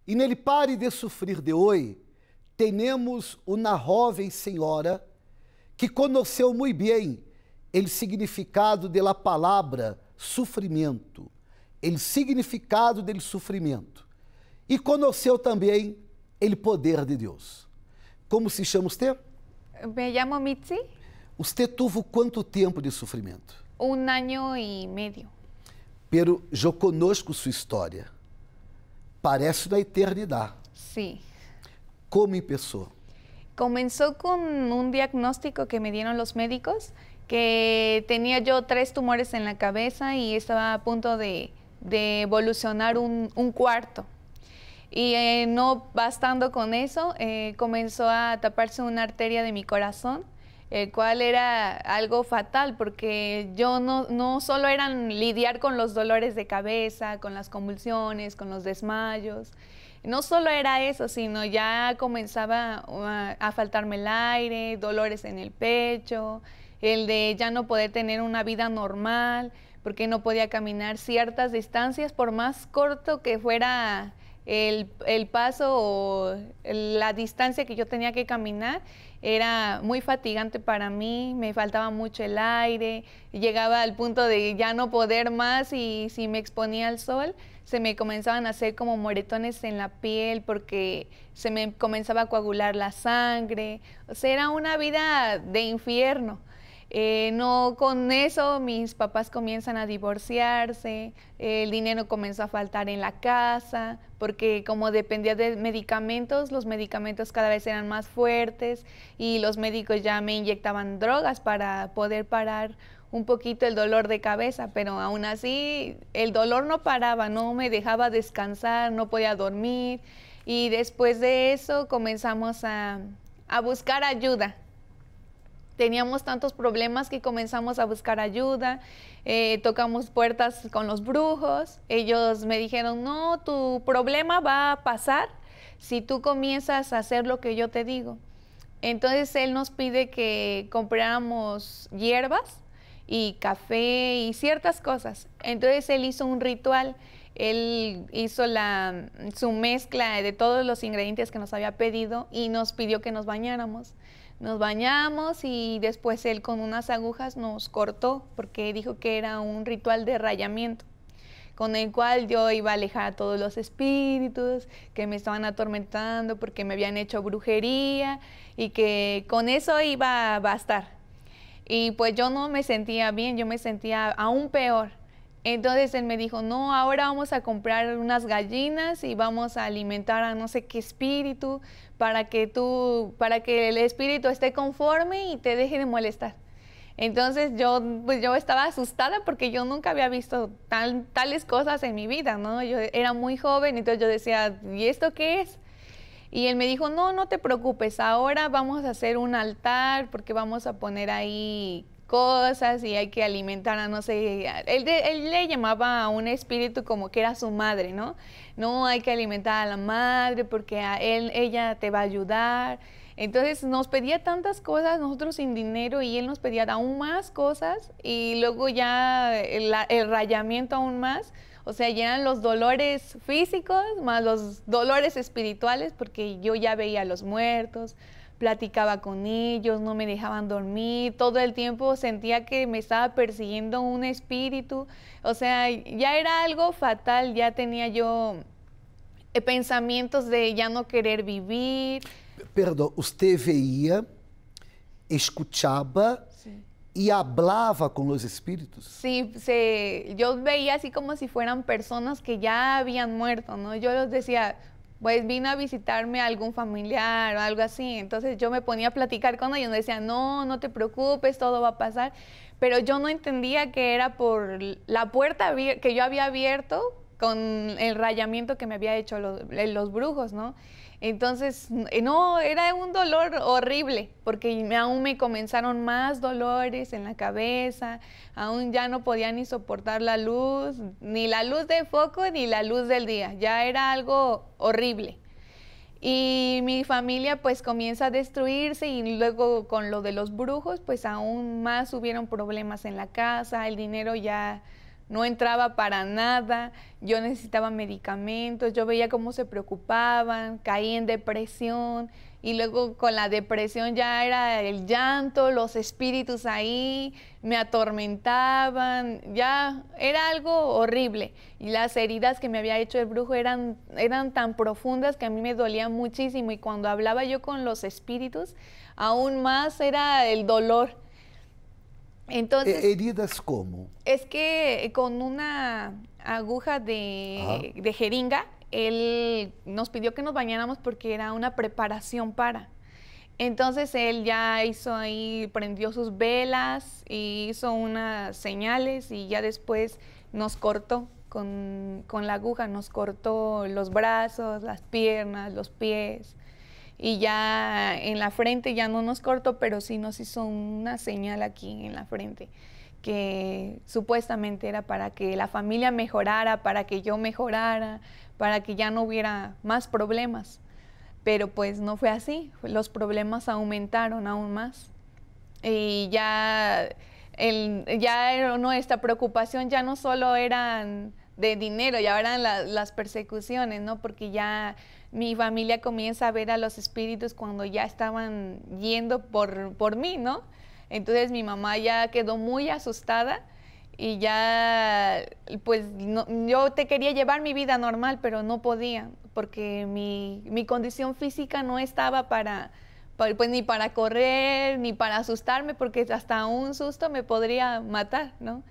E nele Pare de Sofrer de hoje, temos uma jovem senhora que conheceu muito bem o significado da palavra sofrimento, o significado do sofrimento, e conheceu também o poder de Deus. Como se chama você? Me llamo Mitzi. Você teve quanto tempo de sofrimento? 1 año y medio. Pero eu conosco sua história. Parece da eternidade. Sí. Como empezó? Comenzó con un diagnóstico que me dieron los médicos, que tenía yo 3 tumores en la cabeza y estaba a punto de evolucionar un cuarto. Y no bastando con eso, comenzó a taparse una arteria de mi corazón, el cual era algo fatal, porque yo no solo eran lidiar con los dolores de cabeza, con las convulsiones, con los desmayos. No solo era eso, sino ya comenzaba a faltarme el aire, dolores en el pecho, el de ya no poder tener una vida normal, porque no podía caminar ciertas distancias, por más corto que fuera el paso o la distancia que yo tenía que caminar, era muy fatigante para mí, me faltaba mucho el aire, llegaba al punto de ya no poder más, y si me exponía al sol, se me comenzaban a hacer como moretones en la piel porque se me comenzaba a coagular la sangre. O sea, era una vida de infierno. No, con eso mis papás comienzan a divorciarse, el dinero comenzó a faltar en la casa, porque como dependía de medicamentos, los medicamentos cada vez eran más fuertes y los médicos ya me inyectaban drogas para poder parar un poquito el dolor de cabeza, pero aún así el dolor no paraba, no me dejaba descansar, no podía dormir, y después de eso comenzamos a buscar ayuda. Teníamos tantos problemas que comenzamos a buscar ayuda, tocamos puertas con los brujos, ellos me dijeron, no, tu problema va a pasar si tú comienzas a hacer lo que yo te digo. Entonces él nos pide que compráramos hierbas y café y ciertas cosas. Entonces él hizo un ritual, él hizo su mezcla de todos los ingredientes que nos había pedido y nos pidió que nos bañáramos. Nos bañamos y después él con unas agujas nos cortó porque dijo que era un ritual de rayamiento, con el cual yo iba a alejar a todos los espíritus que me estaban atormentando porque me habían hecho brujería y que con eso iba a bastar. Y pues yo no me sentía bien, yo me sentía aún peor. Entonces él me dijo, no, ahora vamos a comprar unas gallinas y vamos a alimentar a no sé qué espíritu para que el espíritu esté conforme y te deje de molestar. Entonces yo estaba asustada porque yo nunca había visto tales cosas en mi vida, ¿no? Yo era muy joven, entonces yo decía, ¿y esto qué es? Y él me dijo, no, no te preocupes, ahora vamos a hacer un altar porque vamos a poner ahí cosas y hay que alimentar a no sé, él le llamaba a un espíritu como que era su madre, ¿no? No, hay que alimentar a la madre porque ella te va a ayudar. Entonces nos pedía tantas cosas, nosotros sin dinero, y él nos pedía aún más cosas, y luego ya el rayamiento aún más. O sea, ya eran los dolores físicos más los dolores espirituales, porque yo ya veía a los muertos, platicaba con ellos, no me dejaban dormir, todo el tiempo sentía que me estaba persiguiendo un espíritu. O sea, ya era algo fatal, ya tenía yo pensamientos de ya no querer vivir. Perdão, você veía, escuchaba y hablaba con los espíritus. Sí, yo veía así como si fueran personas que ya habían muerto, ¿no? Yo les decía, pues vino a visitarme algún familiar o algo así. Entonces yo me ponía a platicar con ellos, me decían, no, no te preocupes, todo va a pasar. Pero yo no entendía que era por la puerta que yo había abierto con el rayamiento que me había hecho los brujos, ¿no? Entonces, no, era un dolor horrible, porque aún me comenzaron más dolores en la cabeza, aún ya no podía ni soportar la luz, ni la luz de foco, ni la luz del día, ya era algo horrible. Y mi familia pues comienza a destruirse, y luego con lo de los brujos pues aún más hubieron problemas en la casa, el dinero ya no entraba para nada, yo necesitaba medicamentos, yo veía cómo se preocupaban, caí en depresión y luego con la depresión ya era el llanto, los espíritus ahí me atormentaban, ya era algo horrible y las heridas que me había hecho el brujo eran tan profundas que a mí me dolían muchísimo y cuando hablaba yo con los espíritus aún más era el dolor. Entonces, ¿heridas cómo? es que con una aguja de jeringa, él nos pidió que nos bañáramos porque era una preparación para. Entonces él ya hizo ahí, prendió sus velas y hizo unas señales y ya después nos cortó con la aguja, nos cortó los brazos, las piernas, los pies. Y ya en la frente ya no nos cortó, pero sí nos hizo una señal aquí en la frente, que supuestamente era para que la familia mejorara, para que yo mejorara, para que ya no hubiera más problemas. Pero pues no fue así, los problemas aumentaron aún más. Y ya nuestra preocupación ya no solo eran de dinero, ya eran las persecuciones, ¿no? Porque ya mi familia comienza a ver a los espíritus cuando ya estaban yendo por mí, ¿no? Entonces mi mamá ya quedó muy asustada y ya, pues yo te quería llevar mi vida normal, pero no podía, porque mi condición física no estaba pues ni para correr, ni para asustarme, porque hasta un susto me podría matar, ¿no?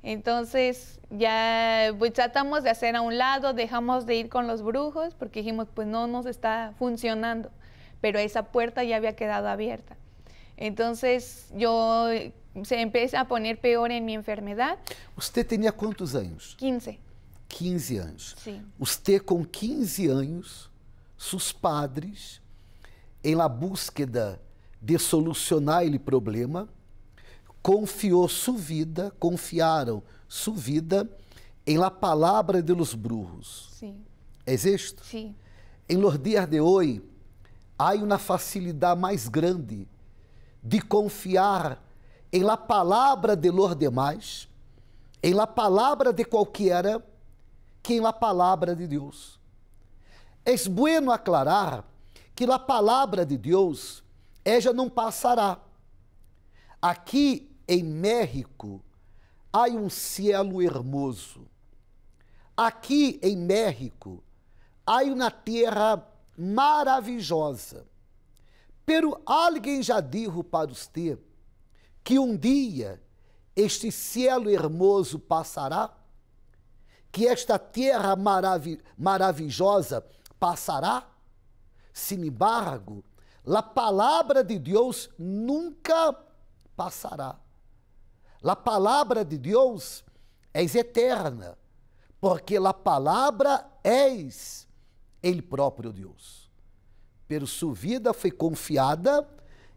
Entonces ya pues, tratamos de hacer a un lado, dejamos de ir con los brujos porque dijimos pues no nos está funcionando, pero esa puerta ya había quedado abierta. Entonces yo se empieza a poner peor en mi enfermedad. ¿Usted tenía cuántos años? 15. 15 anos. Sí. Usted com 15 anos, seus padres, em la búsqueda de solucionar aquele problema, confiaram sua vida em la palavra de los brujos. Sí. ¿Es esto? Sí. Em los dias de hoje, há uma facilidade mais grande de confiar em la palavra de los demais, em la palavra de qualquer, que em la palavra de Deus. É bueno aclarar que a palavra de Deus, ela não passará. Aqui em México, há um cielo hermoso. Aqui em México, há uma terra maravilhosa. Pero alguém já disse para você que um dia este cielo hermoso passará? Que esta terra maravilhosa passará? Sin embargo, a palavra de Deus nunca passará. A palavra de Deus é eterna, porque a palavra é Ele próprio Deus. Pero sua vida foi confiada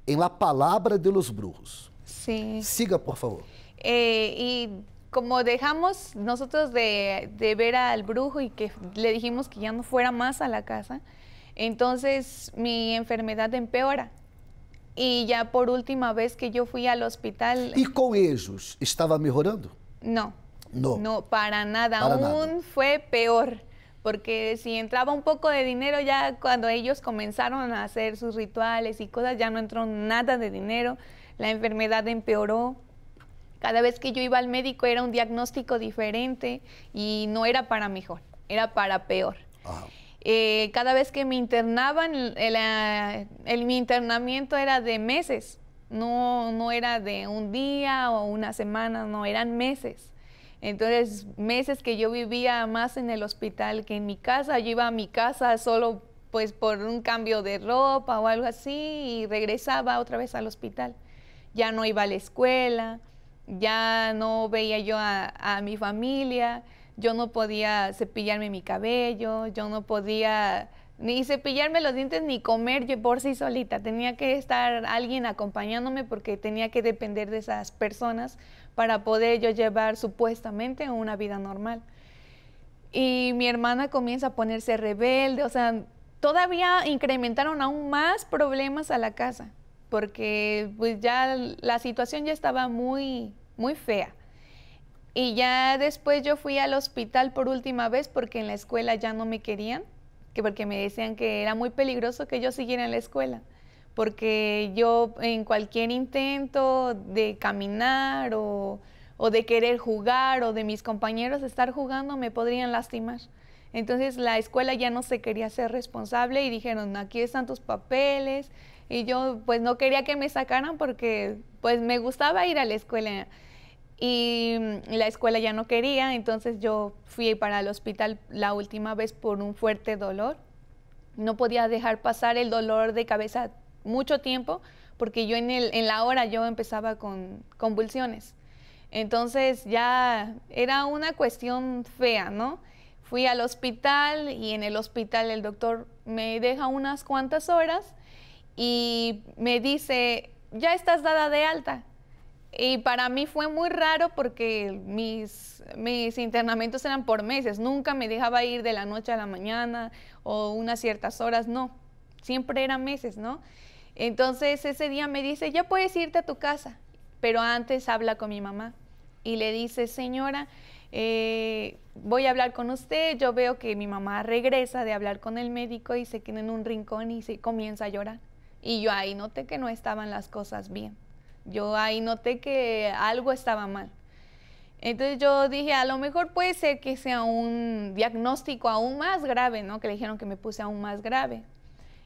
em la palavra de los brujos. Sí. Siga, por favor. Y como dejamos nosotros de ver al brujo y que le dijimos que ya no fuera más a la casa, entonces mi enfermedad empeora. Y ya por última vez que yo fui al hospital... E com ellos, estava melhorando? No, No. no, para nada, Para aún nada. fue peor, porque si entraba un poco de dinero, ya cuando ellos comenzaron a hacer sus rituales y cosas, ya no entró nada de dinero, la enfermedad empeoró. Cada vez que yo iba al médico era un diagnóstico diferente y no era para mejor, era para peor. Ah. Cada vez que me internaban, mi internamiento era de meses, no era de un día o una semana, no, eran meses. Entonces, meses que yo vivía más en el hospital que en mi casa. Yo iba a mi casa solo pues por un cambio de ropa o algo así y regresaba otra vez al hospital. Ya no iba a la escuela, ya no veía yo a mi familia, yo no podía cepillarme mi cabello, yo no podía ni cepillarme los dientes ni comer yo por sí solita. Tenía que estar alguien acompañándome porque tenía que depender de esas personas para poder yo llevar supuestamente una vida normal. Y mi hermana comienza a ponerse rebelde, o sea, todavía incrementaron aún más problemas a la casa, porque pues ya la situación ya estaba muy fea. Y ya después yo fui al hospital por última vez porque en la escuela ya no me querían, que porque me decían que era muy peligroso que yo siguiera en la escuela, porque yo en cualquier intento de caminar o de querer jugar o de mis compañeros estar jugando me podrían lastimar. Entonces la escuela ya no se quería ser responsable y dijeron, aquí están tus papeles. Y yo pues no quería que me sacaran porque pues me gustaba ir a la escuela. Y la escuela ya no quería, entonces yo fui para el hospital la última vez por un fuerte dolor. No podía dejar pasar el dolor de cabeza mucho tiempo porque yo en la hora yo empezaba con convulsiones. Entonces ya era una cuestión fea, ¿no? Fui al hospital y en el hospital el doctor me deja unas cuantas horas y me dice, ya estás dada de alta. Y para mí fue muy raro porque mis internamientos eran por meses. Nunca me dejaba ir de la noche a la mañana o unas ciertas horas, no. Siempre eran meses, ¿no? Entonces ese día me dice, ya puedes irte a tu casa, pero antes habla con mi mamá. Y le dice, señora, voy a hablar con usted. Yo veo que mi mamá regresa de hablar con el médico y se queda en un rincón y se comienza a llorar. Y yo ahí noté que no estaban las cosas bien. Yo ahí noté que algo estaba mal. Entonces yo dije, a lo mejor puede ser que sea un diagnóstico aún más grave, ¿no? Que le dijeron que me puse aún más grave.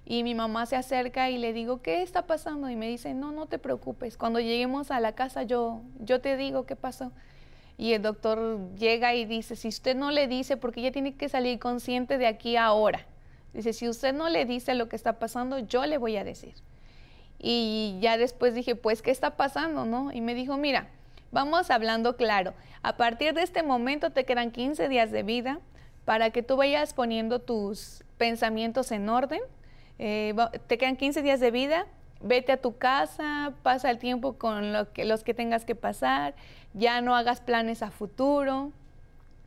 Y mi mamá se acerca y le digo, ¿qué está pasando? Y me dice, no, no te preocupes. Cuando lleguemos a la casa yo te digo qué pasó. Y el doctor llega y dice, si usted no le dice, porque ella tiene que salir consciente de aquí ahora. Dice, si usted no le dice lo que está pasando, yo le voy a decir. Y ya después dije, pues, ¿qué está pasando, no? Y me dijo, mira, vamos hablando claro. A partir de este momento te quedan 15 días de vida para que tú vayas poniendo tus pensamientos en orden. Te quedan 15 días de vida, vete a tu casa, pasa el tiempo con los que tengas que pasar, ya no hagas planes a futuro.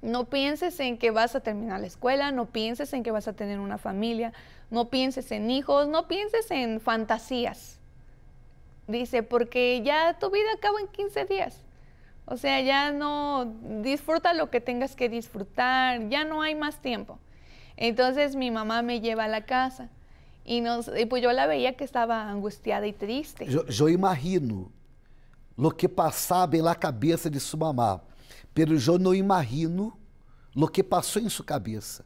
No pienses en que vas a terminar la escuela, no pienses en que vas a tener una familia, no pienses en hijos, no pienses en fantasías. Dice, porque ya tu vida acaba en 15 días. O sea, ya no disfruta lo que tengas que disfrutar, ya no hay más tiempo. Entonces mi mamá me lleva a la casa y pues yo la veía que estaba angustiada y triste. Yo imagino lo que passava en la cabeça de su mamá, pero yo no imagino lo que passou em sua cabeça,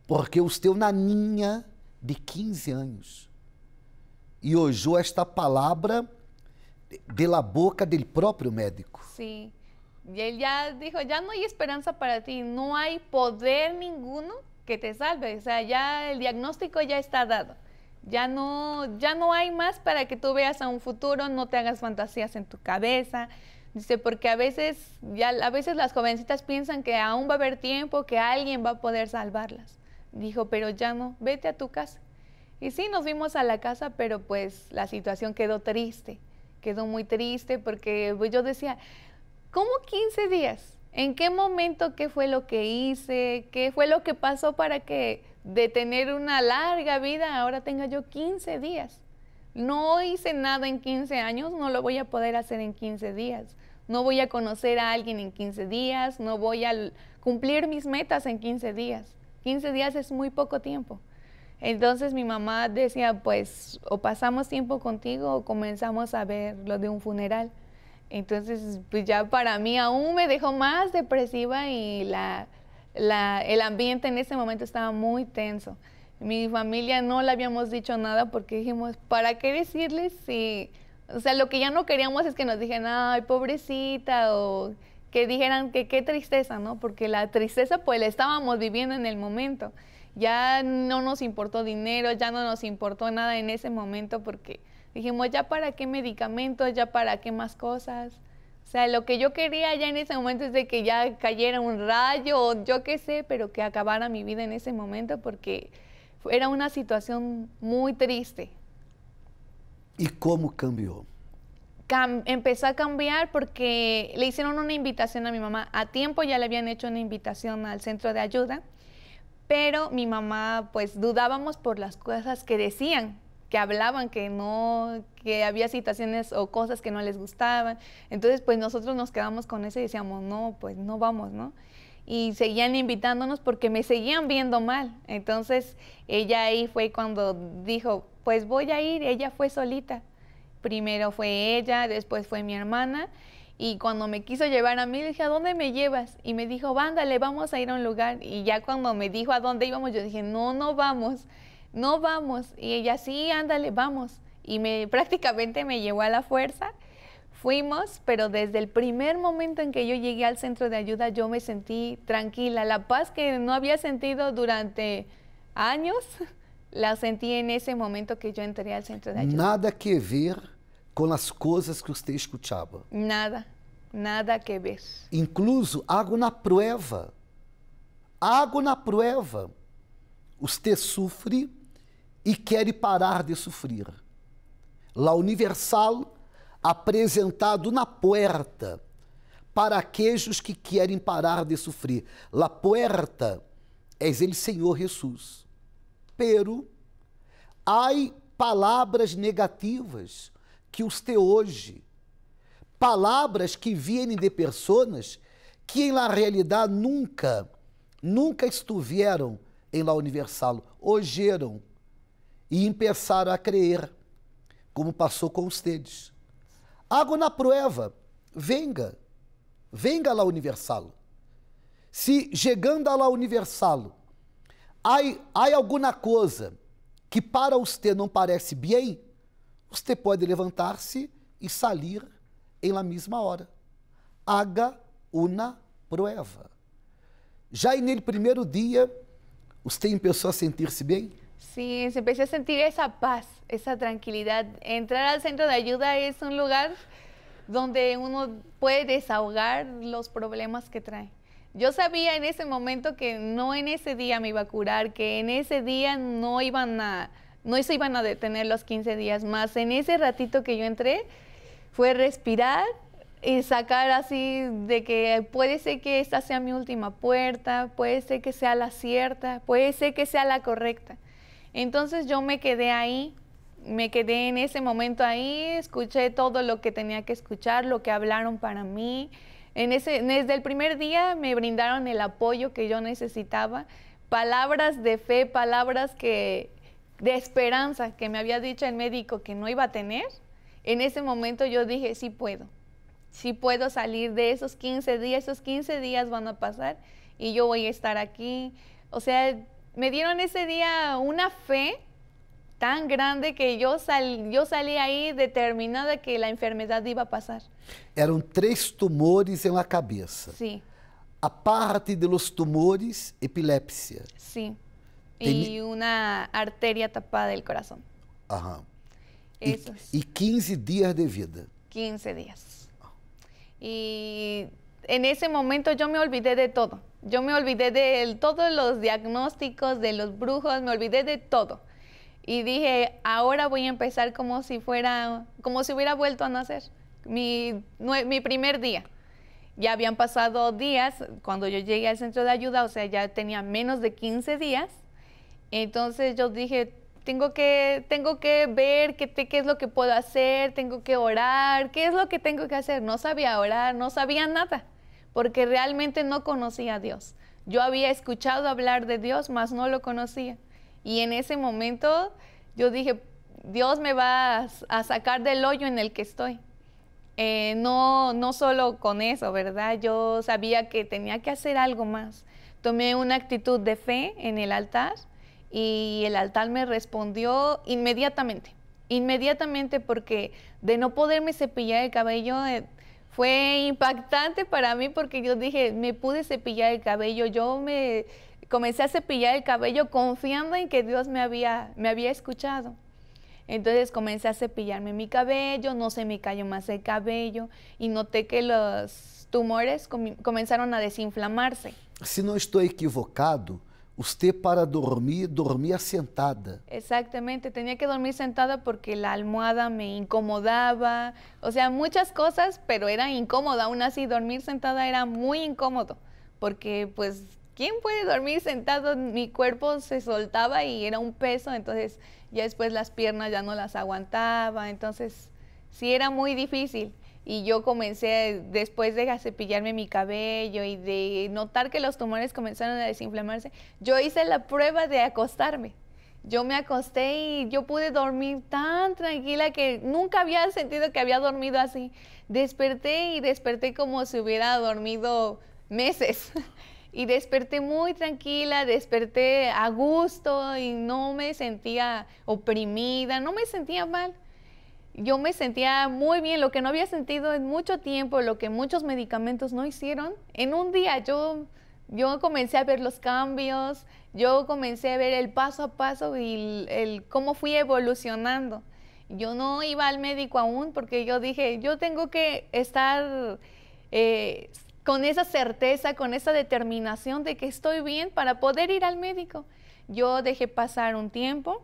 porque usted é uma niña de 15 anos e oyó esta palavra de la boca del próprio médico. Sí, y él ya dijo, ya no hay esperanza para ti, no hay poder ninguno que te salve, o sea, ya el diagnóstico ya está dado. Ya no hay más para que tú veas a un futuro, no te hagas fantasías en tu cabeza. Dice, porque a veces las jovencitas piensan que aún va a haber tiempo, que alguien va a poder salvarlas. Dijo, pero ya no, vete a tu casa. Y sí, nos fuimos a la casa, pero pues la situación quedó triste, quedó muy triste porque pues, yo decía, ¿cómo 15 días? ¿En qué momento qué fue lo que hice? ¿Qué fue lo que pasó para que de tener una larga vida ahora tenga yo 15 días? No hice nada en 15 años, no lo voy a poder hacer en 15 días. No voy a conocer a alguien en 15 días, no voy a cumplir mis metas en 15 días. 15 días es muy poco tiempo. Entonces mi mamá decía, pues o pasamos tiempo contigo o comenzamos a ver lo de un funeral. Entonces pues ya para mí aún me dejó más depresiva y el ambiente en ese momento estaba muy tenso. Mi familia no le habíamos dicho nada porque dijimos, ¿para qué decirles si...? O sea, lo que ya no queríamos es que nos dijeran, ay, pobrecita, o que dijeran que qué tristeza, ¿no? Porque la tristeza pues la estábamos viviendo en el momento. Ya no nos importó dinero, ya no nos importó nada en ese momento porque dijimos, ¿ya para qué medicamentos? ¿Ya para qué más cosas? O sea, lo que yo quería ya en ese momento es de que ya cayera un rayo o yo qué sé, pero que acabara mi vida en ese momento porque era una situación muy triste. ¿Y cómo cambió? Empezó a cambiar porque le hicieron una invitación a mi mamá. A tiempo ya le habían hecho una invitación al centro de ayuda, pero mi mamá, pues dudábamos por las cosas que decían, que hablaban que no, que había situaciones o cosas que no les gustaban. Entonces, pues nosotros nos quedamos con eso y decíamos, no, pues no vamos, ¿no? Y seguían invitándonos porque me seguían viendo mal. Entonces, ella ahí fue cuando dijo, pues voy a ir. Ella fue solita. Primero fue ella, después fue mi hermana. Y cuando me quiso llevar a mí, le dije, ¿a dónde me llevas? Y me dijo, ándale, vamos a ir a un lugar. Y ya cuando me dijo a dónde íbamos, yo dije, no, no vamos, no vamos. Y ella, sí, ándale, vamos. Y prácticamente me llevó a la fuerza. Fuimos, pero desde el primer momento en que yo llegué al centro de ayuda, yo me sentí tranquila. La paz que no había sentido durante años, la sentí en ese momento que yo entré al centro de ayuda. Nada que ver com as coisas que você escutava. Nada, nada que ver. Incluso água na prueba. Água na prueba. Você sofre e quer parar de sofrer. La Universal apresentado na puerta para aqueles que querem parar de sofrer. La puerta és ele, Senhor Jesus. Pero há palavras negativas que usted hoje, palavras que vienen de pessoas que en la realidad nunca estiveram em la Universal, oyeron e empezaram a crer, como passou com ustedes. Água na prueba, venga a la Universal. Se chegando a la Universal, há alguma coisa que para você não parece bem, você pode levantar-se e sair em la mesma hora. Haga una prueba. Já nele primeiro dia, você começou a sentir-se bem? Sí, empecé a sentir esa paz, esa tranquilidad. Entrar al centro de ayuda es un lugar donde uno puede desahogar los problemas que trae. Yo sabía en ese momento que no en ese día me iba a curar, que en ese día no se iban a detener los 15 días más. En ese ratito que yo entré, fue respirar y sacar así de que puede ser que esta sea mi última puerta, puede ser que sea la cierta, puede ser que sea la correcta. Entonces yo me quedé ahí, me quedé en ese momento ahí, escuché todo lo que tenía que escuchar, lo que hablaron para mí. Desde el primer día me brindaron el apoyo que yo necesitaba, palabras de fe, palabras de esperanza que me había dicho el médico que no iba a tener. En ese momento yo dije, sí puedo salir de esos 15 días van a pasar y yo voy a estar aquí. O sea, me dieron ese día una fe tan grande que yo salí ahí determinada que la enfermedad iba a pasar. Eram 3 tumores em la cabeça. Sí. Aparte de los tumores, epilepsia. Sí. Y una arteria tapada del corazón. Ajá. Esos. Y 15 días de vida. 15 días. Y en ese momento yo me olvidé de todo. Yo me olvidé de todos los diagnósticos, de los brujos, me olvidé de todo. Y dije, ahora voy a empezar como si hubiera vuelto a nacer. Mi primer día. Ya habían pasado días cuando yo llegué al centro de ayuda, o sea, ya tenía menos de 15 días. Entonces yo dije, tengo que ver qué es lo que puedo hacer, tengo que orar, qué es lo que tengo que hacer. No sabía orar, no sabía nada, porque realmente no conocía a Dios. Yo había escuchado hablar de Dios, mas no lo conocía. Y en ese momento yo dije, Dios me va a sacar del hoyo en el que estoy. No solo con eso, ¿verdad? Yo sabía que tenía que hacer algo más. Tomé una actitud de fe en el altar y el altar me respondió inmediatamente, porque de no poderme cepillar el cabello fue impactante para mí, porque yo dije, me pude cepillar el cabello, comencé a cepillar el cabello confiando en que Dios me había escuchado. Entonces comencé a cepillarme mi cabello, no se me cayó más el cabello y noté que los tumores comenzaron a desinflamarse. Se não estou equivocado, você para dormir, dormia sentada. Exactamente, tenía que dormir sentada porque la almohada me incomodaba, o sea, muchas cosas, pero era incómoda. Aún así, dormir sentada era muy incómodo, porque pues ¿quién puede dormir sentado? Mi cuerpo se soltaba y era un peso, entonces ya después las piernas ya no las aguantaba, entonces sí era muy difícil. Y yo comencé, después de cepillarme mi cabello y de notar que los tumores comenzaron a desinflamarse, yo hice la prueba de acostarme. Yo me acosté y yo pude dormir tan tranquila que nunca había sentido que había dormido así. Desperté y desperté como si hubiera dormido meses. Y desperté muy tranquila, desperté a gusto y no me sentía oprimida, no me sentía mal. Yo me sentía muy bien, lo que no había sentido en mucho tiempo, lo que muchos medicamentos no hicieron. En un día yo comencé a ver los cambios, yo comencé a ver el paso a paso y cómo fui evolucionando. Yo no iba al médico aún porque yo dije, yo tengo que estar con esa certeza, con esa determinación de que estoy bien para poder ir al médico. Yo dejé pasar un tiempo,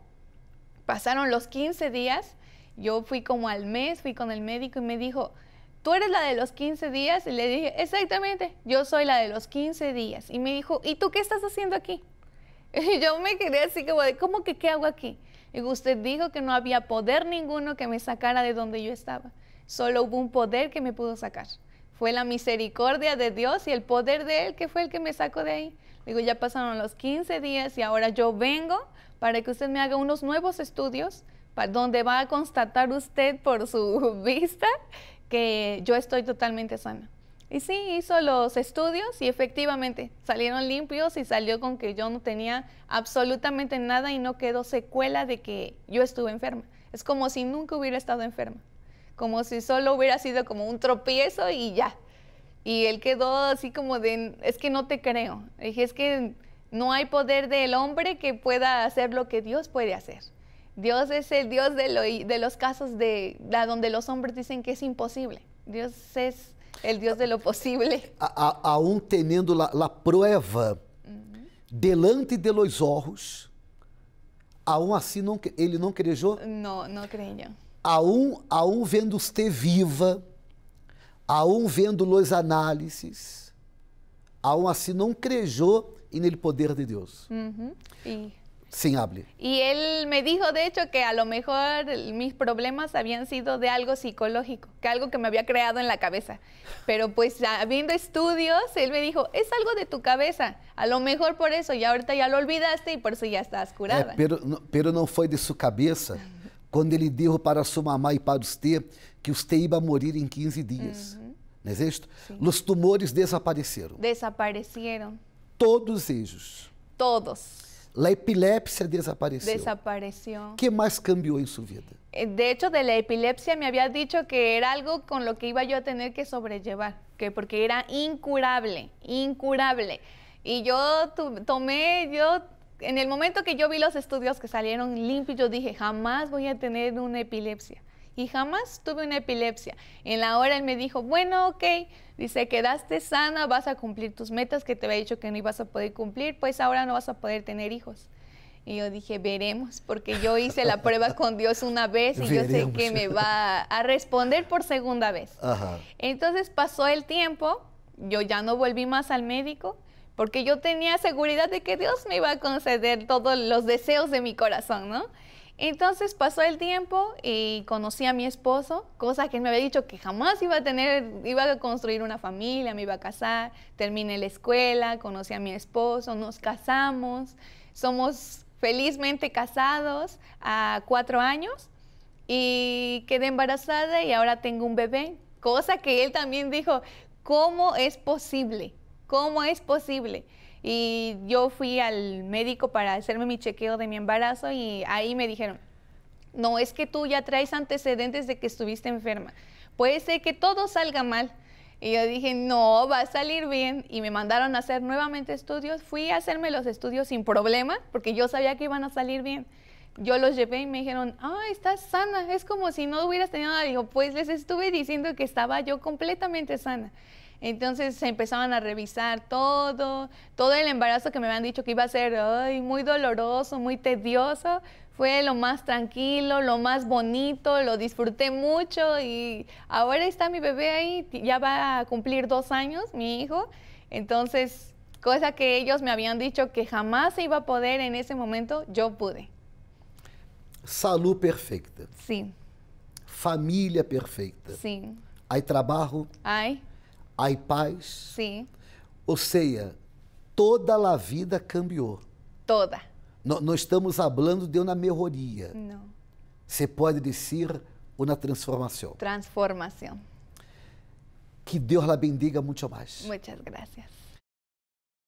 pasaron los 15 días, yo fui como al mes, fui con el médico y me dijo, ¿tú eres la de los 15 días? Y le dije, exactamente, yo soy la de los 15 días. Y me dijo, ¿y tú qué estás haciendo aquí? Y yo me quedé así como de, ¿cómo que qué hago aquí? Y usted dijo que no había poder ninguno que me sacara de donde yo estaba. Solo hubo un poder que me pudo sacar. Fue la misericordia de Dios y el poder de Él que fue el que me sacó de ahí. Digo, ya pasaron los 15 días y ahora yo vengo para que usted me haga unos nuevos estudios donde va a constatar usted por su vista que yo estoy totalmente sana. Y sí, hizo los estudios y efectivamente salieron limpios y salió con que yo no tenía absolutamente nada y no quedó secuela de que yo estuve enferma. Es como si nunca hubiera estado enferma, como si solo hubiera sido como un tropiezo y ya. Y él quedó así como de, es que no te creo. Dije, es que no hay poder del hombre que pueda hacer lo que Dios puede hacer. Dios es el Dios de los casos donde los hombres dicen que es imposible. Dios es el Dios de lo posible. Aún teniendo la prueba delante de los ojos, aún assim ele não creyó. No, no creyó. Aún vendo usted viva, aún vendo los análises, aún assim não creyó en el poder de Dios. Sim, hable. Y él me dijo, de hecho, que a lo mejor mis problemas habían sido de algo psicológico, que algo que me había creado en la cabeza. Pero pues habiendo estudios, él me dijo, es algo de tu cabeza, a lo mejor por eso, y ahorita ya lo olvidaste y por eso ya estás curada. Pero não foi de sua cabeça quando ele dijo para sua mamá e para usted que usted iba a morir em 15 dias. Não é isto? Sim. Os tumores desapareceram. Desaparecieron. Todos eles. Todos. A epilepsia desapareceu. Desapareció. O que mais cambiou em sua vida? De hecho, de la epilepsia me había dicho que era algo con lo que iba yo a tener que sobrellevar, que porque era incurable, incurable. Y yo en el momento que yo vi los estudios que salieron limpios, yo dije, jamás voy a tener una epilepsia. Y jamás tuve una epilepsia. En la hora él me dijo, bueno, ok, dice, quedaste sana, vas a cumplir tus metas que te había dicho que no ibas a poder cumplir, pues ahora no vas a poder tener hijos. Y yo dije, veremos, porque yo hice la prueba con Dios una vez y yo sé que me va a responder por segunda vez. Ajá. Entonces pasó el tiempo, yo ya no volví más al médico, porque yo tenía seguridad de que Dios me iba a conceder todos los deseos de mi corazón, ¿no? Entonces pasó el tiempo y conocí a mi esposo, cosa que él me había dicho que jamás iba a construir una familia, me iba a casar. Terminé la escuela, conocí a mi esposo, nos casamos, somos felizmente casados a 4 años y quedé embarazada y ahora tengo un bebé, cosa que él también dijo, ¿cómo es posible? ¿Cómo es posible? Y yo fui al médico para hacerme mi chequeo de mi embarazo y ahí me dijeron, no, es que tú ya traes antecedentes de que estuviste enferma. Puede ser que todo salga mal. Y yo dije, no, va a salir bien. Y me mandaron a hacer nuevamente estudios. Fui a hacerme los estudios sin problema porque yo sabía que iban a salir bien. Yo los llevé y me dijeron, estás sana. Es como si no hubieras tenido nada. Digo, pues les estuve diciendo que estaba yo completamente sana. Entonces se empezaban a revisar todo el embarazo que me habían dicho que iba a ser muy doloroso, muy tedioso, fue lo más tranquilo, lo más bonito, lo disfruté mucho y ahora está mi bebé ahí, ya va a cumplir 2 años, mi hijo, entonces Cosa que ellos me habían dicho que jamás se iba a poder en ese momento, yo pude. Salud perfeita. Sí, Família perfeita. sí. Hay trabalho, Hay, hay paz. sí, Ou seja, toda a vida cambiou. toda. Não estamos falando de uma melhoria. No, Se pode dizer uma transformação. transformación. Que Deus la bendiga muito mais. Muchas gracias.